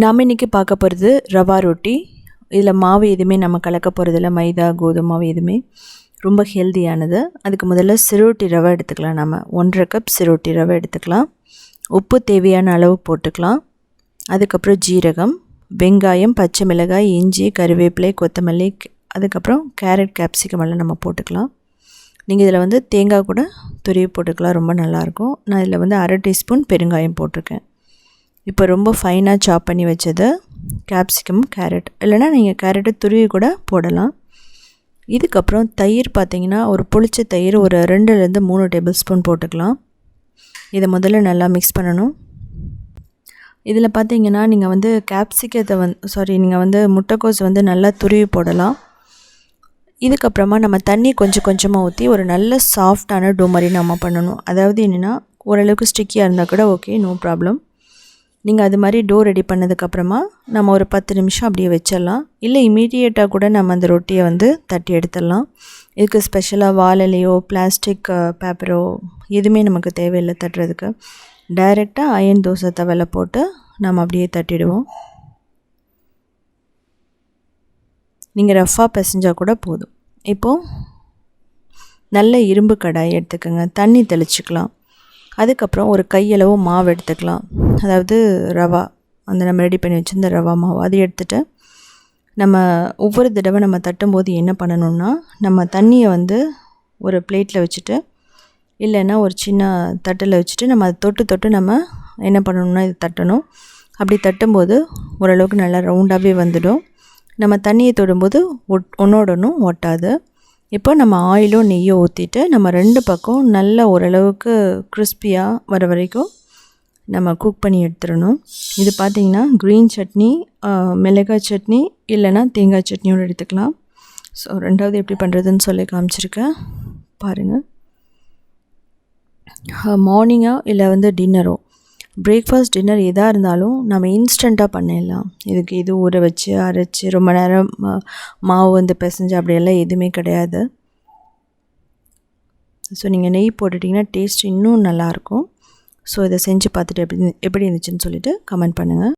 நாம் இன்றைக்கி பார்க்க போகிறது ரவா ரொட்டி. இதில் மாவு எதுவுமே நம்ம கலக்க போகிறதில்ல, மைதா கோதுமை மாவு எதுவுமே. ரொம்ப ஹெல்தியானது. அதுக்கு முதல்ல சிரோட்டி ரவை எடுத்துக்கலாம். நம்ம 1.5 கப் சிரோட்டி ரவை எடுத்துக்கலாம். உப்பு தேவையான அளவு போட்டுக்கலாம். அதுக்கப்புறம் ஜீரகம், வெங்காயம், பச்சை மிளகாய், இஞ்சி, கருவேப்பிலை, கொத்தமல்லி, அதுக்கப்புறம் கேரட், கேப்சிகம் எல்லாம் நம்ம போட்டுக்கலாம். நீங்கள் இதில் வந்து தேங்காய் கூட துருவி போட்டுக்கலாம், ரொம்ப நல்லாயிருக்கும். நான் இதில் வந்து 1/2 டீஸ்பூன் பெருங்காயம் போட்டிருக்கேன். இப்போ ரொம்ப ஃபைனாக சாப் பண்ணி வச்சது கேப்சிகம், கேரட், இல்லைனா நீங்கள் கேரட்டை துருவி கூட போடலாம். இதுக்கப்புறம் தயிர் பார்த்திங்கன்னா, ஒரு புளிச்ச தயிர் ஒரு 2லேருந்து 3 டேபிள் ஸ்பூன் போட்டுக்கலாம். இதை முதல்ல நல்லா மிக்ஸ் பண்ணணும். இதில் பார்த்திங்கன்னா நீங்கள் வந்து கேப்சிகத்தை நீங்கள் வந்து முட்டைக்கோஸ் வந்து நல்லா துருவி போடலாம். இதுக்கப்புறமா நம்ம தண்ணி கொஞ்சம் கொஞ்சமாக ஊற்றி ஒரு நல்ல சாஃப்டான டோ மாதிரி நம்ம பண்ணணும். அதாவது என்னென்னா, ஓரளவுக்கு ஸ்டிக்கியாக இருந்தால் கூட ஓகே, நோ ப்ராப்ளம். நீங்கள் அது மாதிரி டோ ரெடி பண்ணதுக்கப்புறமா நம்ம ஒரு 10 நிமிஷம் அப்படியே வச்சிடலாம். இல்லை இமீடியேட்டாக கூட நம்ம அந்த ரொட்டியை வந்து தட்டி எடுத்துடலாம். இதுக்கு ஸ்பெஷலாக வாழலையோ பிளாஸ்டிக் பேப்பரோ எதுவுமே நமக்கு தேவையில்லை தட்டுறதுக்கு. டைரெக்டாக அயன் தோசை தவலை போட்டு நம்ம அப்படியே தட்டிடுவோம். நீங்கள் ரஃப்பாக பிசைஞ்சால் கூட போதும். இப்போது நல்ல இரும்பு கடாய் எடுத்துக்கோங்க, தண்ணி தெளிச்சிக்கலாம். அதுக்கப்புறம் ஒரு கையளவு மாவு எடுத்துக்கலாம். அதாவது ரவா, அந்த நம்ம ரெடி பண்ணி வச்சுருந்த ரவா மாவு அது எடுத்துகிட்டு நம்ம ஒவ்வொரு தடவை நம்ம தட்டும்போது என்ன பண்ணணும்னா, நம்ம தண்ணியை வந்து ஒரு பிளேட்டில் வச்சுட்டு இல்லைன்னா ஒரு சின்ன தட்டில் வச்சுட்டு நம்ம அதை தொட்டு தொட்டு நம்ம என்ன பண்ணணும்னா இது தட்டணும். அப்படி தட்டும்போது ஓரளவுக்கு நல்லா ரவுண்டாகவே வந்துடும். நம்ம தண்ணியை தொடும்போது ஒன்றோட ஒன்றும் ஒட்டாது. இப்போ நம்ம ஆயிலோ நெய்யோ ஊற்றிட்டு நம்ம 2 பக்கம் நல்ல ஓரளவுக்கு கிறிஸ்பியாக வர வரைக்கும் நம்ம குக் பண்ணி எடுத்துடணும். இது பார்த்திங்கன்னா க்ரீன் சட்னி, மிளகாய் சட்னி, இல்லைன்னா தேங்காய் சட்னியோடு எடுத்துக்கலாம். ஸோ 2வது எப்படி பண்ணுறதுன்னு சொல்லி காமிச்சிருக்கேன் பாருங்கள். மார்னிங்கோ இல்லை வந்து டின்னரோ, பிரேக்ஃபாஸ்ட் டின்னர் எதாக இருந்தாலும் நம்ம இன்ஸ்டண்ட்டாக பண்ணிடலாம். இதுக்கு இது ஊற வச்சு அரைச்சி ரொம்ப நேரம் மாவு வந்து பிசைஞ்சு அப்படியெல்லாம் எதுவுமே கிடையாது. ஸோ நீங்கள் நெய் போட்டுட்டிங்கன்னா டேஸ்ட் இன்னும் நல்லாயிருக்கும். ஸோ இதை செஞ்சு பார்த்துட்டு எப்படி இருந்துச்சுன்னு சொல்லிவிட்டு கமெண்ட் பண்ணுங்கள்.